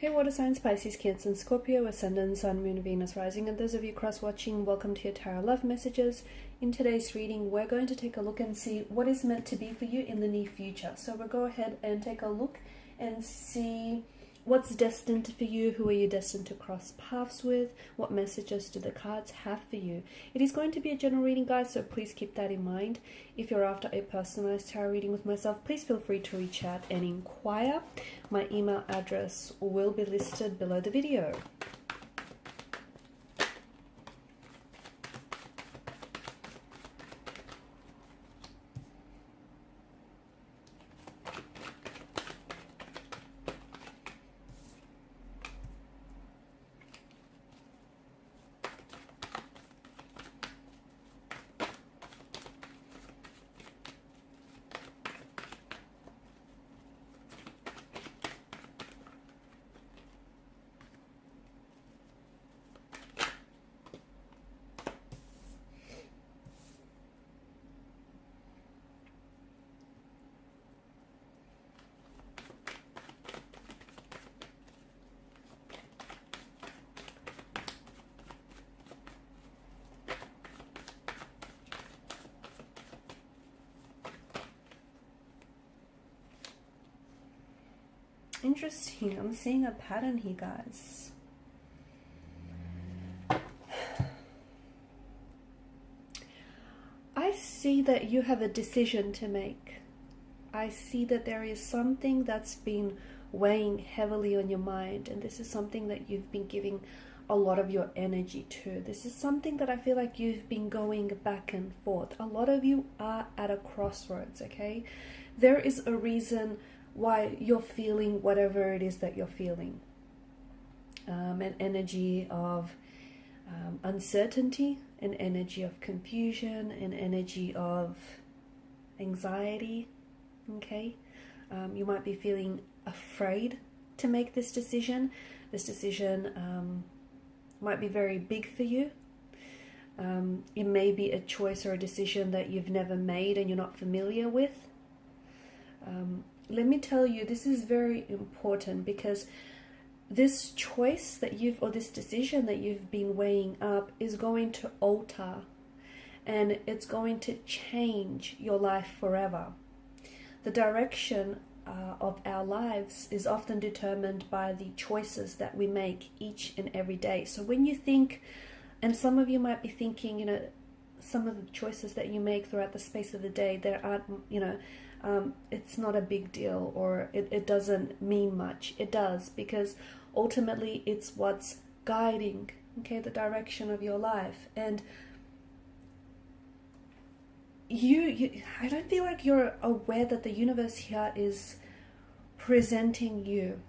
Hey water signs, Pisces, Cancer and Scorpio, Ascendant, Sun, Moon, Venus, Rising, and those of you cross-watching, welcome to your Tarot Love Messages. In today's reading, we're going to take a look and see what is meant to be for you in the near future. So we'll go ahead and take a look and see what's destined for you, who are you destined to cross paths with, what messages do the cards have for you. It is going to be a general reading, guys, so please keep that in mind. If you're after a personalized tarot reading with myself, please feel free to reach out and inquire. My email address will be listed below the video. Interesting. I'm seeing a pattern here, guys. I see that you have a decision to make. I see that there is something that's been weighing heavily on your mind, and this is something that you've been giving a lot of your energy to. This is something that I feel like you've been going back and forth. A lot of you are at a crossroads, okay? There is a reason why you're feeling whatever it is that you're feeling. An energy of uncertainty, an energy of confusion, an energy of anxiety, okay? You might be feeling afraid to make this decision. This decision might be very big for you. It may be a choice or a decision that you've never made and you're not familiar with. Let me tell you, this is very important because this choice that or this decision that you've been weighing up is going to alter, and it's going to change your life forever. The direction of our lives is often determined by the choices that we make each and every day. So when you think, and some of you might be thinking, you know, some of the choices that you make throughout the space of the day, there aren't, you know, it's not a big deal, or it doesn't mean much. It does, because ultimately it's what's guiding, okay, the direction of your life. And I don't feel like you're aware that the universe here is presenting you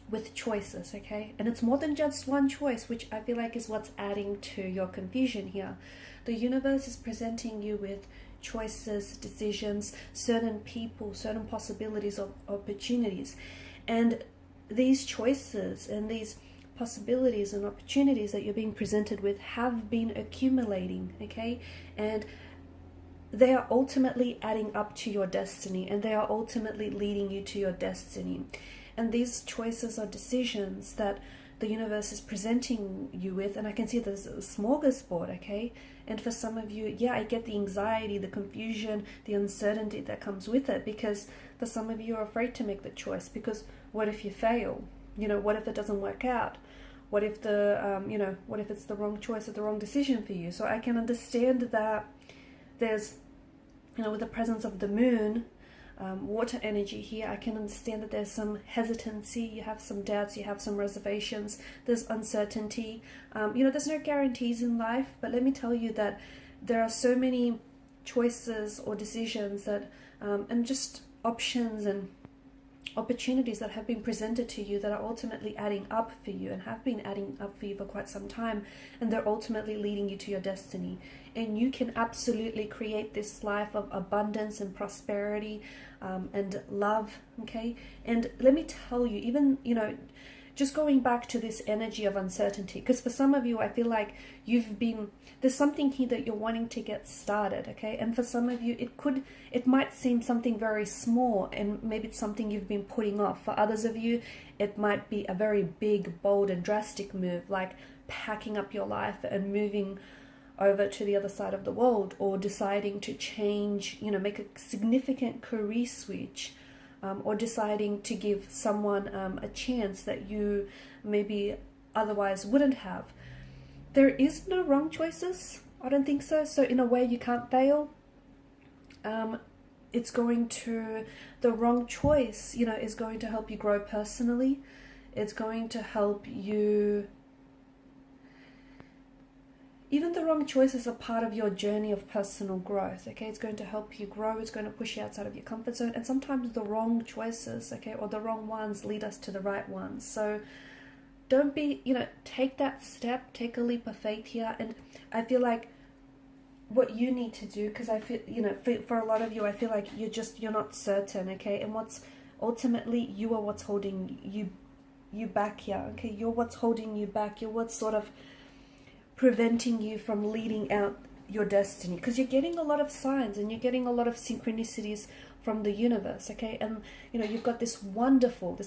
with choices, okay? And it's more than just one choice, which I feel like is what's adding to your confusion here. The universe is presenting you with choices, decisions, certain people, certain possibilities of opportunities. And these choices and these possibilities and opportunities that you're being presented with have been accumulating, okay? And they are ultimately adding up to your destiny, and they are ultimately leading you to your destiny. And these choices or decisions that the universe is presenting you with, and I can see there's a smorgasbord, okay? And for some of you, yeah, I get the anxiety, the confusion, the uncertainty that comes with it, because for some of you are afraid to make the choice, because what if you fail? You know, what if it doesn't work out? What if what if it's the wrong choice or the wrong decision for you? So I can understand that there's, you know, with the presence of the moon, water energy here, I can understand that there's some hesitancy, you have some doubts, you have some reservations, there's uncertainty. You know, there's no guarantees in life, but let me tell you that there are so many choices or decisions that, and just options and opportunities that have been presented to you that are ultimately adding up for you, and have been adding up for you for quite some time, and they're ultimately leading you to your destiny. And you can absolutely create this life of abundance and prosperity and love, okay? And let me tell you, even, you know, just going back to this energy of uncertainty, because for some of you, I feel like there's something here that you're wanting to get started, okay? And for some of you, it might seem something very small, and maybe it's something you've been putting off. For others of you, it might be a very big, bold, and drastic move, like packing up your life and moving over to the other side of the world, or deciding to change, make a significant career switch, or deciding to give someone a chance that you maybe otherwise wouldn't have. There is no wrong choices. I don't think so. So in a way, you can't fail. The wrong choice, is going to help you grow personally. It's going to help you. Even the wrong choices are part of your journey of personal growth, okay? It's going to help you grow. It's going to push you outside of your comfort zone. And sometimes the wrong choices, okay, or the wrong ones lead us to the right ones. So don't be, take that step, take a leap of faith here. And I feel like what you need to do, because I feel, for a lot of you, I feel like you're not certain, okay? And ultimately, you are what's holding you back here, okay? You're what's holding you back. You're what's sort of preventing you from leading out your destiny, because you're getting a lot of signs and you're getting a lot of synchronicities from the universe, okay? And you've got this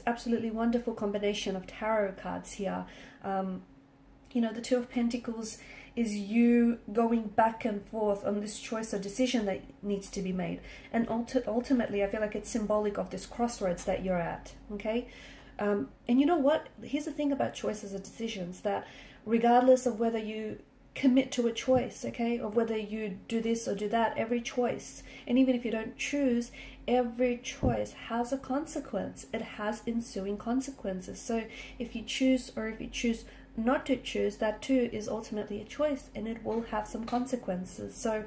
absolutely wonderful combination of tarot cards here. The Two of Pentacles is you going back and forth on this choice or decision that needs to be made, and ultimately I feel like it's symbolic of this crossroads that you're at, okay? And you know what, here's the thing about choices or decisions, that regardless of whether you commit to a choice, okay, or whether you do this or do that, every choice, and even if you don't choose, every choice has a consequence. It has ensuing consequences. So if you choose, or if you choose not to choose, that too is ultimately a choice, and it will have some consequences. So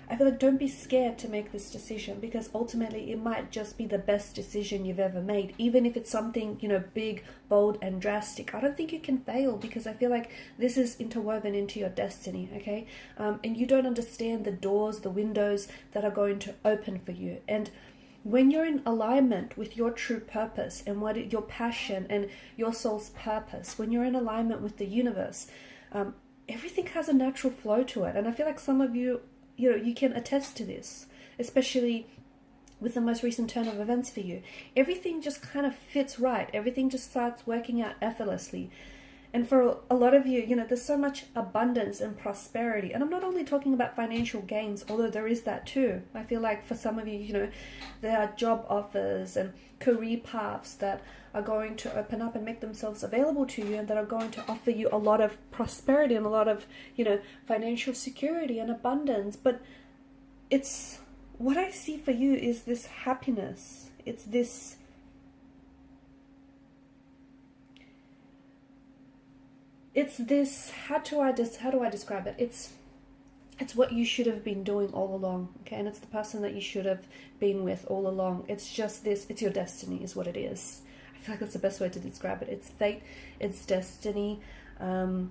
I feel like don't be scared to make this decision, because ultimately it might just be the best decision you've ever made, even if it's something, big, bold, and drastic. I don't think you can fail, because I feel like this is interwoven into your destiny, okay? And you don't understand the doors, the windows that are going to open for you. And when you're in alignment with your true purpose and your passion and your soul's purpose, when you're in alignment with the universe, everything has a natural flow to it. And I feel like some of you, you can attest to this, especially with the most recent turn of events for you. Everything just kind of fits right. Everything just starts working out effortlessly. And for a lot of you, there's so much abundance and prosperity. And I'm not only talking about financial gains, although there is that too. I feel like for some of you, there are job offers and career paths that are going to open up and make themselves available to you, and that are going to offer you a lot of prosperity and a lot of, financial security and abundance. But what I see for you is this happiness. It's this how do I describe it? It's what you should have been doing all along, okay? And it's the person that you should have been with all along. It's just this, it's your destiny is what it is. I feel like that's the best way to describe it. It's fate, it's destiny. And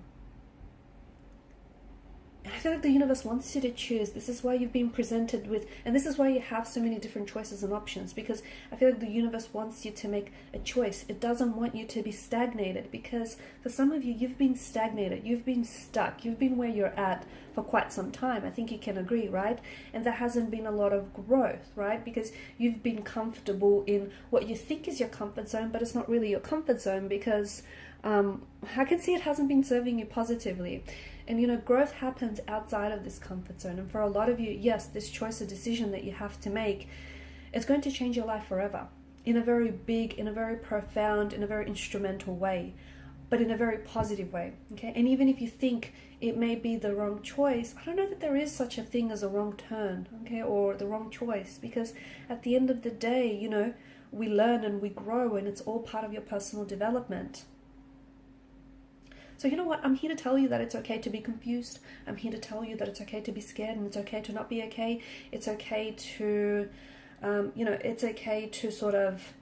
I feel like the universe wants you to choose. This is why you've been presented with, and this is why you have so many different choices and options, because I feel like the universe wants you to make a choice. It doesn't want you to be stagnated, because for some of you, you've been stagnated, you've been stuck, you've been where you're at for quite some time. I think you can agree, right? And there hasn't been a lot of growth, right? Because you've been comfortable in what you think is your comfort zone, but it's not really your comfort zone, because I can see it hasn't been serving you positively. And growth happens outside of this comfort zone. And for a lot of you, yes, this choice or decision that you have to make, it's going to change your life forever, in a very big, in a very profound, in a very instrumental way, but in a very positive way, okay? And even if you think it may be the wrong choice, I don't know that there is such a thing as a wrong turn, okay, or the wrong choice, because at the end of the day, we learn and we grow, and it's all part of your personal development. So you know what? I'm here to tell you that it's okay to be confused. I'm here to tell you that it's okay to be scared, and it's okay to not be okay. It's okay to, it's okay to sort of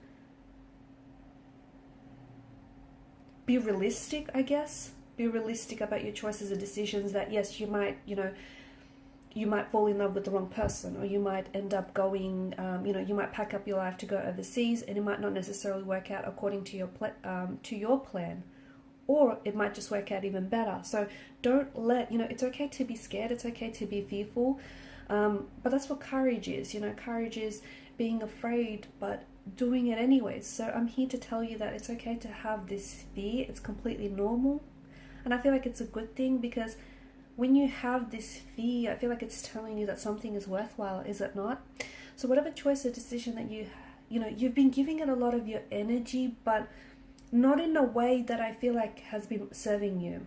be realistic, I guess. Be realistic about your choices and decisions, that yes, you might, you might fall in love with the wrong person, or you might end up going, you might pack up your life to go overseas, and it might not necessarily work out according to your plan, or it might just work out even better. So don't let, it's okay to be scared, it's okay to be fearful, but that's what courage is. Courage is being afraid, but doing it anyways. So I'm here to tell you that it's okay to have this fear. It's completely normal, and I feel like it's a good thing, because when you have this fear, I feel like it's telling you that something is worthwhile, is it not? So whatever choice or decision that you've been giving it a lot of your energy, but not in a way that I feel like has been serving you.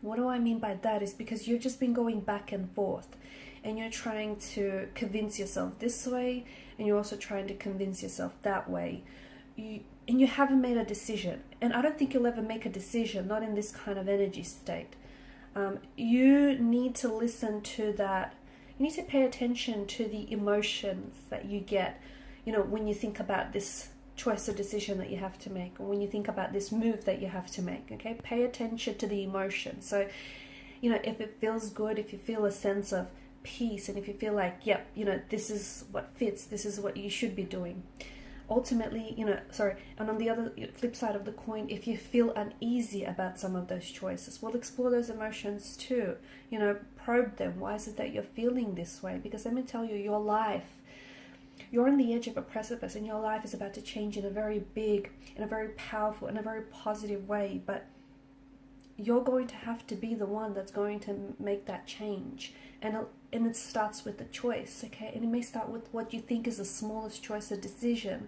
What do I mean by that is because you've just been going back and forth, and you're trying to convince yourself this way, and you're also trying to convince yourself that way. And you haven't made a decision. And I don't think you'll ever make a decision, not in this kind of energy state. You need to listen to that. You need to pay attention to the emotions that you get, when you think about this choice or decision that you have to make, or when you think about this move that you have to make. Okay, pay attention to the emotion. So, if it feels good, if you feel a sense of peace, and if you feel like, yep, this is what fits, this is what you should be doing. Ultimately, and on the other flip side of the coin, if you feel uneasy about some of those choices, we'll explore those emotions too. Probe them. Why is it that you're feeling this way? Because let me tell you, your life, you're on the edge of a precipice, and your life is about to change in a very big, in a very powerful, in a very positive way. But you're going to have to be the one that's going to make that change. And it starts with the choice, okay? And it may start with what you think is the smallest choice or decision,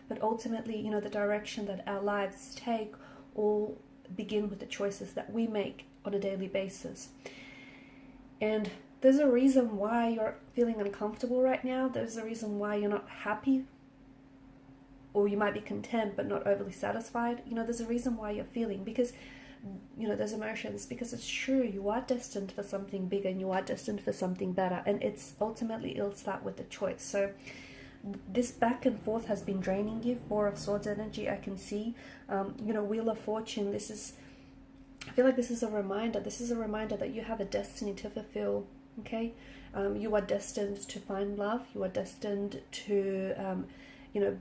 but ultimately, the direction that our lives take all begin with the choices that we make on a daily basis. And there's a reason why you're feeling uncomfortable right now. There's a reason why you're not happy, or you might be content but not overly satisfied. There's a reason why you're feeling, because those emotions, because it's true, you are destined for something bigger, and you are destined for something better, and it'll start with the choice. So this back and forth has been draining you. 4 of Swords energy, I can see. Wheel of Fortune, I feel like this is a reminder that you have a destiny to fulfill. Okay, you are destined to find love. You are destined to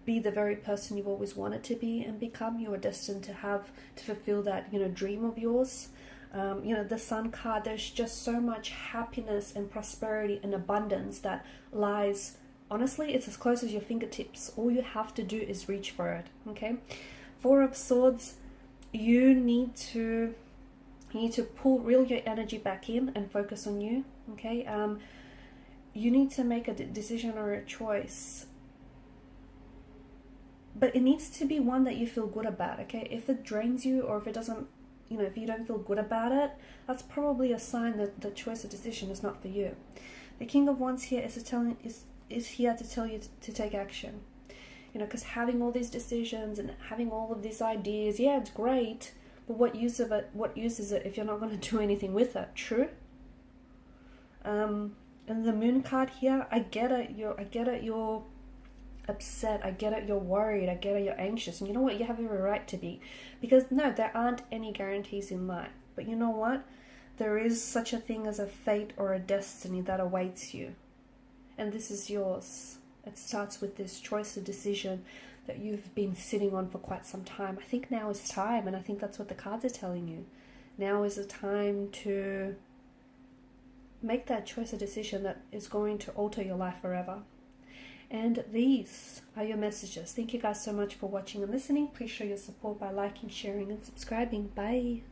be the very person you've always wanted to be and become. You are destined to fulfill that, dream of yours. The Sun card, there's just so much happiness and prosperity and abundance that lies, honestly, it's as close as your fingertips. All you have to do is reach for it, okay? 4 of Swords, you need to reel your energy back in and focus on you, okay? You need to make a decision or a choice, but it needs to be one that you feel good about, okay? If it drains you, or if it doesn't, if you don't feel good about it, that's probably a sign that the choice or decision is not for you. The King of Wands here is here to tell you to take action, because having all these decisions and having all of these ideas, yeah, it's great, but what use is it if you're not going to do anything with it? True. And the Moon card here, I get it, you're upset, I get it, you're worried, I get it, you're anxious, and you know what, you have every right to be, because no, there aren't any guarantees in life, but you know what, there is such a thing as a fate or a destiny that awaits you, and this is yours. It starts with this choice or decision that you've been sitting on for quite some time. I think now is time, and I think that's what the cards are telling you. Now is the time to make that choice or decision that is going to alter your life forever. And these are your messages. Thank you guys so much for watching and listening. Please show your support by liking, sharing, and subscribing. Bye.